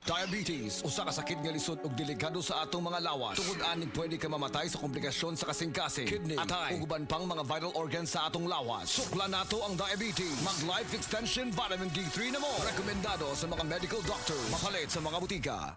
Diabetes, usa ka sakit nga lisod ug delikado sa atong mga lawas. Tungod aning pwede ka mamatay sa komplikasyon sa kasing-kasing, kidney, atay, ug uban pang mga vital organs sa atong lawas. Sukla nato ang diabetes. Mag Life Extension Vitamin D3 na mo. Rekomendado sa mga medical doctor. Mapalit sa mga butika.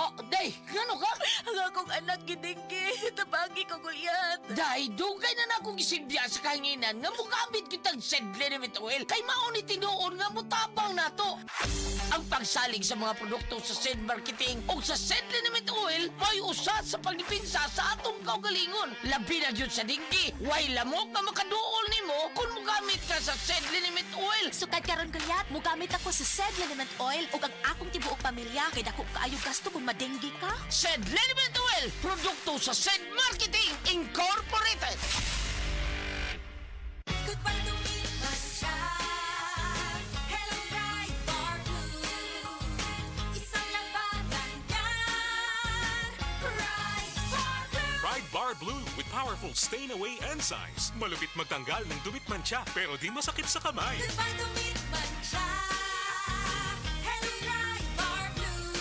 Oh, day, gano ka? Ang akong anak gidinggi, tabagi ko gulyat. Day, dugay na na akong isilbiya sa kanginan nga mugamit kitang sedlenimate oil kay mauni tinuon nga mutabang nato. Ang pagsalig sa mga produkto sa Sed Marketing o sa Sedlenimate Oil may usa sa pagdipinsa sa atong kaugalingon. Labi na yun sa dinggi. Way lamok na makaduol nimo kung mugamit ka sa Sedlenimate Oil. Sukad karon gulyat, mugamit ako sa Sedlenimate Oil ug ang akong tibuok pamilya kay dako kaayo gasto kung madenggi ka. Sedlenimate Oil, produkto sa Sed Marketing Incorporated. Goodbye to me, Masya. Hello, Bright Bar Blue. Isang labanan yan. Bright Bar Blue. Pride Bar Blue with powerful stain-away enzymes. Malupit magtanggal ng dumit mancha pero di masakit sa kamay. Goodbye to me, Masya. Hello, Bright Bar Blue.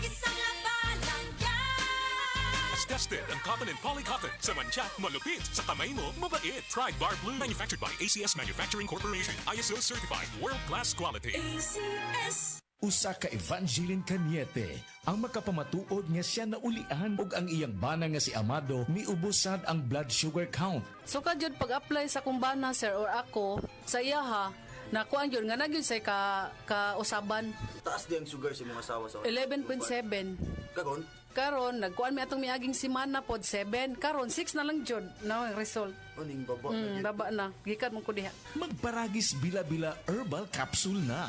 Isang labanan yan. As tested ang cotton and polycotton. Sa mancha, malupit. Sa kamay mo, mabait. Pride Bar Blue, manufactured by ACS Manufacturing Corporation. ISO certified, world-class quality. ACS. Usa ka Evangeline Cañete ang makapamatuod nga siya naulian ug ang iyang bana nga si Amado miubusad ang blood sugar count. So jud pag-apply sa kumbana sir or ako sa iya ha nakuan yun nga nagyud say ka usaban Taas di ang sugar sa mga asawa sa 11.7. Kagon? Karon nagkuan mi atong miaging semana pod 7 karon 6 na lang jud na ang result. Uning baba na gyud. Baba na gikan mo ko diha. Magparagis bila-bila herbal capsule na.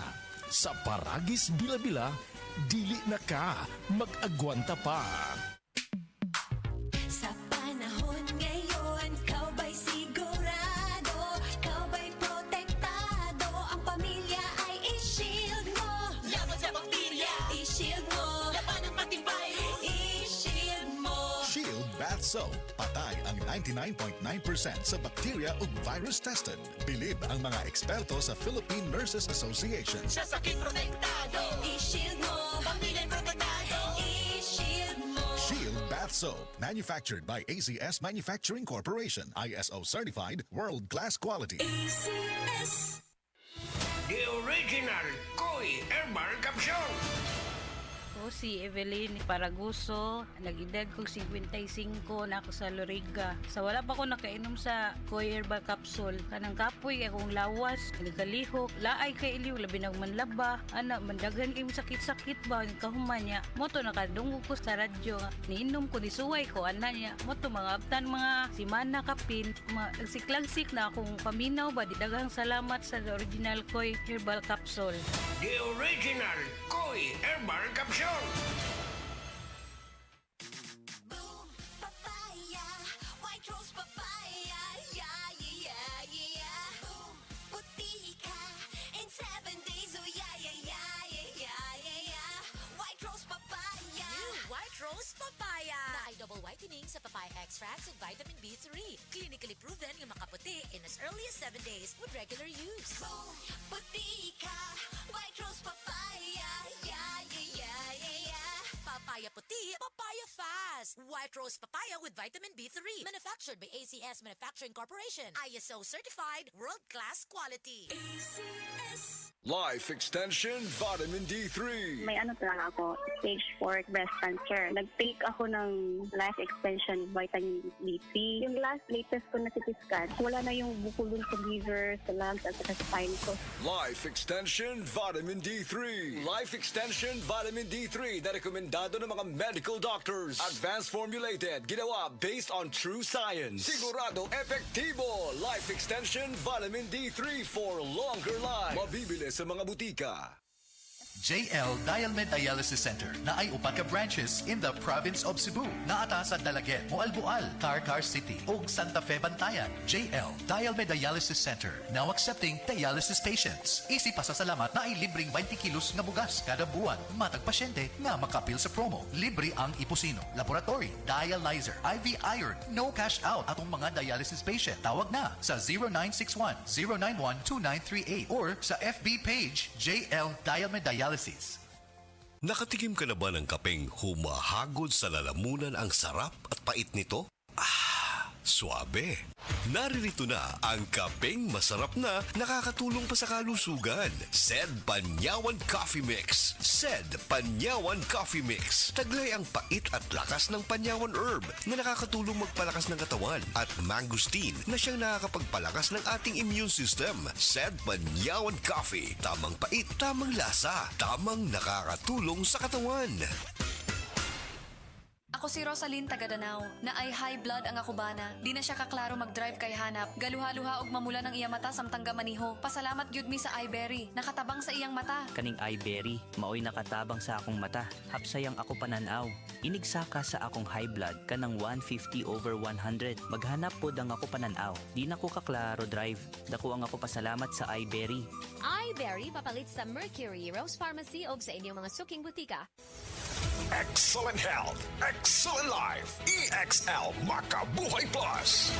Sa Paragis Bila-Bila, dili na ka mag-agwanta pa. Sa panahon ngayon, kau ba'y sigurado? Kau ba'y protektado? Ang pamilya ay i-shield mo. Laban sa bakterya, i-shield mo. Laban ng pati virus, i-shield mo. Shield Bath Soap. Patay ang 99.9% sa bacteria ug virus tested. Bilib ang mga eksperto sa Philippine Nurses Association. Sa sakit protektado, i-shield mo. Pamilya protektado, i-shield mo. Shield Bath Soap. Manufactured by ACS Manufacturing Corporation. ISO certified, world-class quality. ACS. The original Koi Herbal Capsule. Ako si Evelyn Paraguso, nag-edad kong 55 na ako sa Loriga. Sa wala pa ko nakainom sa Koi Herbal Capsule, kanang kapoy akong lawas, nagkalihok, laay kay iliw, labi ng manlaba, ana, mandagan kay sakit-sakit ba, kahuman niya, moto nakadungog ko sa radyo, niinom ko, nisuway ko, ana niya, moto mga abtan mga simana kapin, siklagsik na akong paminaw ba, daghang salamat sa original Koi Herbal Capsule. The original Koi Herbal Capsule. Boom, papaya, white rose papaya, yeah, yeah, yeah. Boom, puti ka in 7 days, oh yeah, yeah, yeah, yeah, yeah, yeah. White rose papaya. New White Rose Papaya na ay double whitening sa papaya extracts and vitamin B3. Clinically proven yung makaputi in as early as 7 days with regular use. Boom, puti ka, white rose papaya, yeah, yeah, yeah, yeah, yeah. Papaya puti, papaya fast. White Rose Papaya with vitamin B3. Manufactured by ACS Manufacturing Corporation. ISO certified, world-class quality. ACS. Life Extension Vitamin D3. May ano talaga ako, stage 4 breast cancer. Nag-take ako ng life extension vitamin D3. Yung latest ko na CT scan, wala na yung bukol dun sa liver, sa lungs, at sa spine ko. Life Extension Vitamin D3. Life Extension Vitamin D3 na rekomendado ng mga medical doctors. Advanced formulated, ginawa based on true science. Sigurado epektibo. Life Extension Vitamin D3 for longer life. Mabibili sa mga butika. JL Dialmed Dialysis Center na ay upat ka branches in the province of Cebu. Naata sa Dalaget, Moalboal, Tarcar City ug Santa Fe Bantayan. JL Dialmed Dialysis Center now accepting dialysis patients. Isi pasasalamat na ay libreng 20 kilos nga bugas kada buwan. Matag pasyente nga makapil sa promo. Libre ang iposino, laboratory, dialyzer, IV iron, no cash out atong mga dialysis patient. Tawag na sa 0961-091-2938 or sa FB page JL Dialmed Dialysis. Nakatikim ka na ba ng kapeng humahagod sa lalamunan ang sarap at pait nito? Suabe. Naririto na ang kapeng masarap na nakakatulong pa sa kalusugan. Sed Panyawan Coffee Mix. Sed Panyawan Coffee Mix. Taglay ang pait at lakas ng Panyawan Herb na nakakatulong magpalakas ng katawan at mangosteen na siyang nakakapagpalakas ng ating immune system. Sed Panyawan Coffee. Tamang pait, tamang lasa, tamang nakakatulong sa katawan. Ako si Rosaline Tagadanao, na ay high blood ang akubana. Di na siya kaklaro mag-drive kay hanap. Galuha-luha og mamula ng iyang mata samtang gamaniho. Pasalamat gyud mi sa iBerry, nakatabang sa iyang mata. Kaning iBerry, maoy nakatabang sa akong mata. Hapsayang ako pananaw. Inigsaka sa akong high blood kanang 150/100. Maghanap pod ang ako pananaw. Di na ko kaklaro drive. Dako ang ako pasalamat sa iBerry. iBerry papalit sa Mercury, Rose Pharmacy o sa inyong mga suking butika. Excellent health, excellent life. EXL Makabuhay Plus.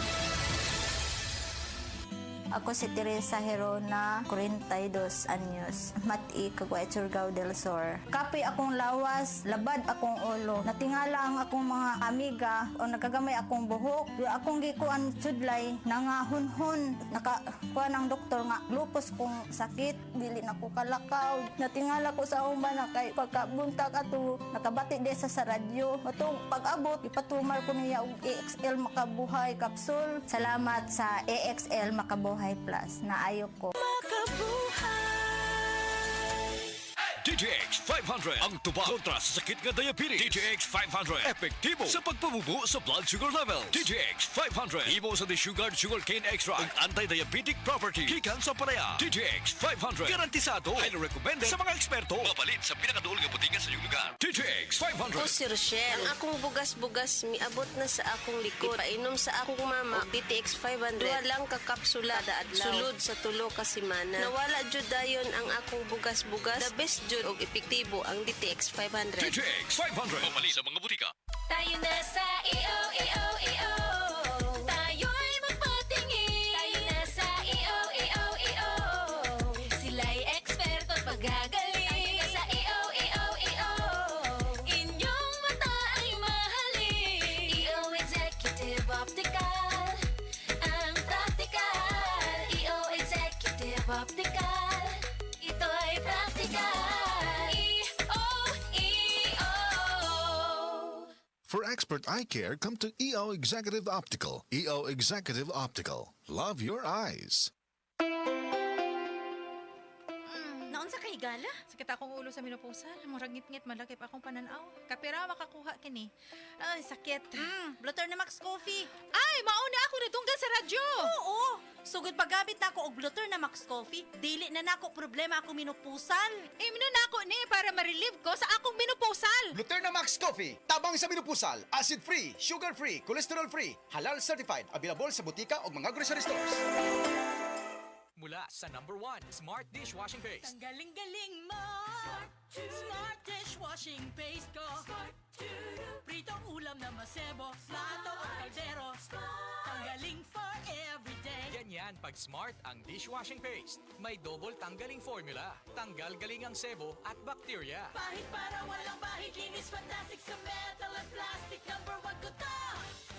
Ako si Teresa Herona, 42 anyos, mati kagway Surigao del Sur. Kapoy akong lawas, labad akong ulo. Natingala ang akong mga amiga o nagagamay akong buhok. Yung akong gikuan sudlay, nangahunhon. Nakakuha ng doktor nga, lupus kong sakit, dili na ko kalakaw. Natingala ko sa umba na kay pagkabuntag ato, nakabati de sa radyo. Matong pag-abot, ipatumar ko niya og EXL Makabuhay Capsule. Salamat sa EXL Makabuhay Plus na ayok ko. DTX 500 ang tuba kontra sa sakit nga diabetes. DTX 500 epektibo sa pagpabubo sa blood sugar level. DTX 500 imo sa desugared sugarcane extract ug anti-diabetic property gikan sa palaya. DTX 500 garantisado highly recommended sa mga eksperto. Mapalit sa pinakaduol nga butingan sa iyong lugar. DTX 500. Ako si Rochelle. Ang akong bugas-bugas miabot na sa akong likod. Painom sa akong mama og DTX 500. Duha lang ka kapsula kada adlaw. Sulod sa tulo ka semana. Nawala jud dayon ang akong bugas-bugas. The best jud og epektibo ang DTX 500. DTX 500 mapalit sa mga butika. Tayo na sa EO. Tayo'y magpatingin. Tayo na sa EO. Sila'y eksperto at paggagaling. Tayo na sa EO. Inyong mata ay mahalin. EO Executive Optical. Ang practical. EO Executive Optical. Ito'y practical. For expert eye care, come to EO Executive Optical. EO Executive Optical. Love your eyes. Naunsa kay gala? Sakit akong ulo sa menopausal. Murag ngit-ngit malaki pa akong pananaw. Kapira makakuha kini. Ay, sakit. Blotter na Max Coffee. Ay, mauna ako natunggal sa radyo. Oo. Sugod paggamit na ako og blotter na Max Coffee, dili na nako problema ako menopausal. Imno na ako ni para ma-relieve ko sa akong menopausal. Blotter na Max Coffee, tabang sa menopausal, acid-free, sugar-free, cholesterol-free, halal certified, available sa butika o mga grocery stores. Mula sa #1 Smart Dishwashing Paste. Ang galing-galing mo. Smart Dishwashing Paste ko. Pritong ulam na masebo, plato o kaldero. Tanggaling for everyday. Ganyan pag Smart ang dishwashing paste. May double tanggaling formula. Tanggal galing ang sebo at bacteria. Bahid para walang bahid, linis fantastic sa metal at plastic. #1 ko to.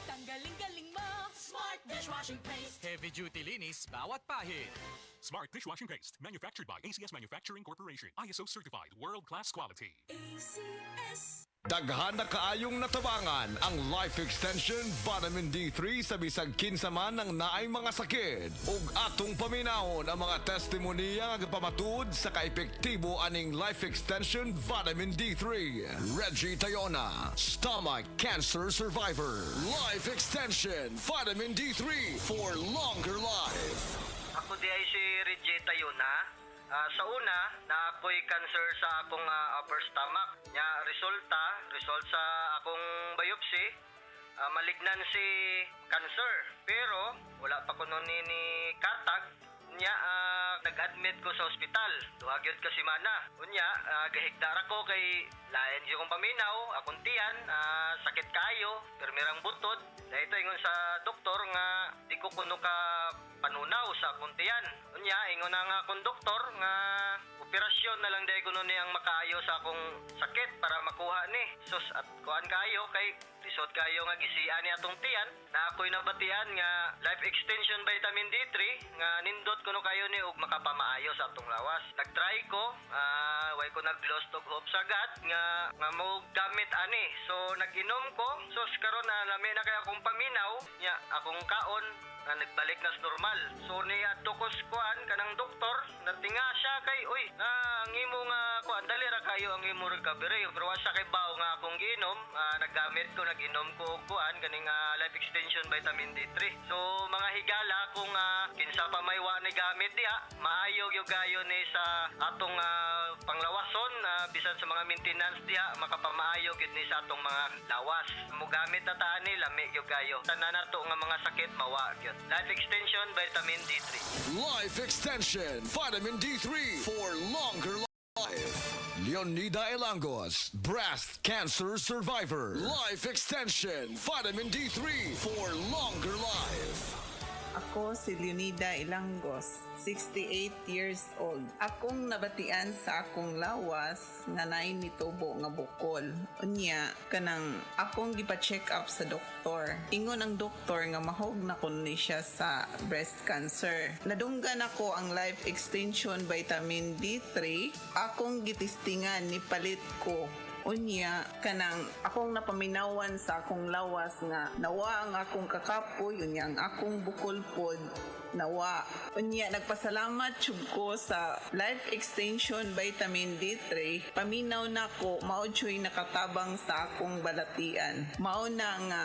Tanggaling-galing mo. Smart Dishwashing Paste. Heavy duty linis bawat pahid. Smart Dishwashing Paste. Manufactured by ACS Manufacturing Corporation. ISO certified. World-class quality. ACS. Daghan na kaayong natabangan ang Life Extension Vitamin D3 sa bisag kinsa man ang naay mga sakit. Ug atong paminahon ang mga testimonya nga pamatud sa kaepektibo aning Life Extension Vitamin D3. Reggie Tayona, stomach cancer survivor. Life Extension Vitamin D3 for longer life. Ako di ay si Reggie Tayona. Sa una, na ako'y cancer sa akong upper stomach. Nya result sa akong biopsy, malignancy cancer. Pero wala pa ko nun ni katag. Nya nag-admit ko sa ospital. Duhagyod ka si mana. Unya gahigdar ako kay lain di kong paminaw, akong tiyan, sakit kayo, permirang butod. Dahito ingon sa doktor nga di ko kuno ka panunaw sa akong tiyan. Unya ingon na nga akong doktor nga operasyon na lang dahil kuno ni ang makaayo sa akong sakit para makuha ni. Sus at kuan kayo kay lisod kayo nga gisian ni atong tiyan na ako'y nabatian nga life extension vitamin D3 nga nindot kuno kayo ni og makapamaayo sa atong lawas. Nagtry ko, way ko nag-lost og hope sagad nga mo gamit ani. So nag-inom ko, sus karon na lami na kay akong paminaw, nya akong kaon na nagbalik na sa normal. So ni atukos kuan kanang doktor natinga siya kay uy ang imo nga kuan dali ra kayo ang imo recovery pero wa siya kay bawo nga akong giinom. Nag-inom ko og kuan kaning life extension vitamin D3. So mga higala kung kinsa pa may wa ni gamit diha maayo gyud gayo ni sa atong panglawason bisan sa mga maintenance diha makapamaayo gyud ni sa atong mga lawas. Mo gamit ta ani lami gyud gayo. Tanan nato nga mga sakit mawa gyud. Life extension vitamin D3. Life extension vitamin D3 for longer life. Leonida Elangos, breast cancer survivor. Life extension vitamin D3 for longer life. Ako si Leonida Ilangos, 68 years old. Akong nabatian sa akong lawas nga naay nitubo nga bukol. Unya, kanang akong gipa-check up sa doktor. Ingon ang doktor nga mahog na kun ni siya sa breast cancer. Nadunggan ako ang life extension vitamin D3. Akong gitistingan ni palit ko. Unya, kanang akong napaminawan sa akong lawas nga nawa ang akong kakapoy, unya ang akong bukol pod nawa. Unya, nagpasalamat jud ko sa life extension vitamin D3. Paminaw na ko, mao jud nakatabang sa akong balatian. Mao na nga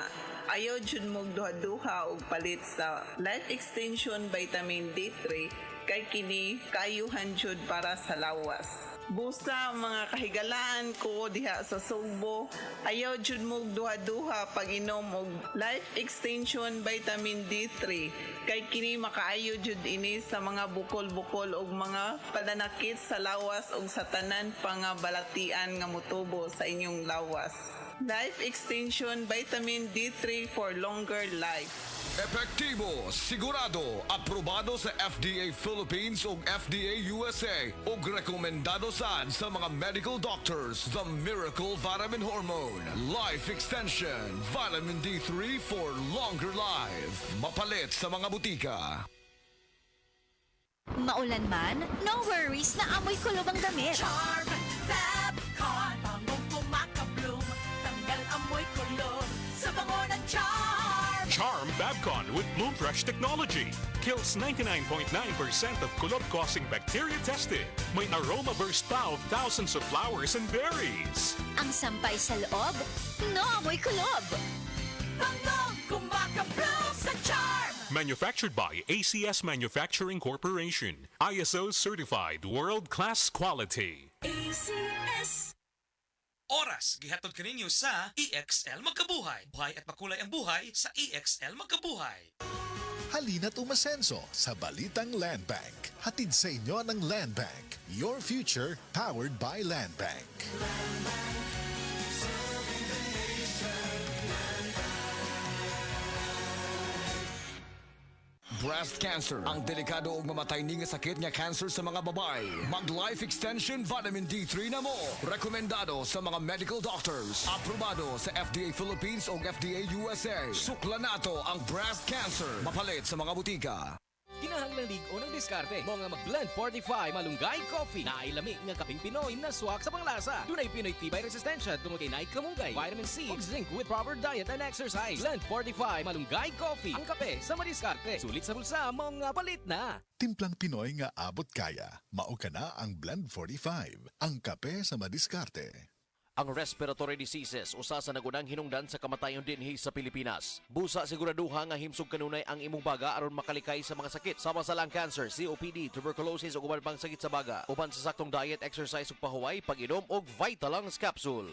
ayaw jud mo duha-duha og palit sa life extension vitamin D3 kay kini kaayuhan jud para sa lawas. Busa mga kahigalaan ko diha sa Sugbo, ayaw jud mo duha-duha pag inom og life extension vitamin D3 kay kini makaayo jud ini sa mga bukol-bukol og mga pananakit sa lawas og sa tanan pa nga balatian nga motubo sa inyong lawas. Life extension vitamin D3 for longer life. Epektibo, sigurado, aprobado sa FDA Philippines ug FDA USA ug rekomendado sad sa mga medical doctors. The Miracle Vitamin Hormone. Life Extension Vitamin D3 for longer life. Mapalit sa mga butika. Maulan man, no worries na amoy kulob ang damit. Charm Fabcon, bangong kumakabloom, tanggal amoy kulob sa bango ng Charm. Charm Fabcon with Bloom Fresh technology kills 99.9% of kulob-causing bacteria tested. May aroma burst pa of thousands of flowers and berries. Ang sampay sa loob, no amoy kulob. Bangong kumakabloom sa Charm. Manufactured by ACS Manufacturing Corporation. ISO certified world-class quality. ACS. Oras, gihatod kaninyo sa EXL Magkabuhay. Buhay at makulay ang buhay sa EXL Magkabuhay. Halina't umasenso sa Balitang Land Bank. Hatid sa inyo ng Land Bank. Your future powered by Land Bank. Breast cancer, ang delikado ug mamatay ni nga sakit nga cancer sa mga babae. Mag Life Extension Vitamin D3 na mo. Rekomendado sa mga medical doctors. Aprobado sa FDA Philippines ug FDA USA. Sukla nato ang breast cancer. Mapalit sa mga butika. Kinahanglan ligo ng diskarte mo nga mag-blend 45 malunggay coffee na ay lami nga kaping Pinoy na swak sa panglasa. Dunay Pinoy tibay resistensya tungod kay naay kamunggay, vitamin C ug zinc with proper diet and exercise. Blend 45 malunggay coffee, ang kape sa madiskarte. Sulit sa bulsa mo nga palit na. Timplang Pinoy nga abot kaya. Mao ka na ang Blend 45. Ang kape sa madiskarte. Ang respiratory diseases usa sa nagunang hinungdan sa kamatayon dinhi sa Pilipinas. Busa siguraduha nga himsog kanunay ang imong baga aron makalikay sa mga sakit sama sa lung cancer, COPD, tuberculosis ug uban pang sakit sa baga. Uban sa saktong diet, exercise ug pahuway, pag-inom og Vitalungs capsule.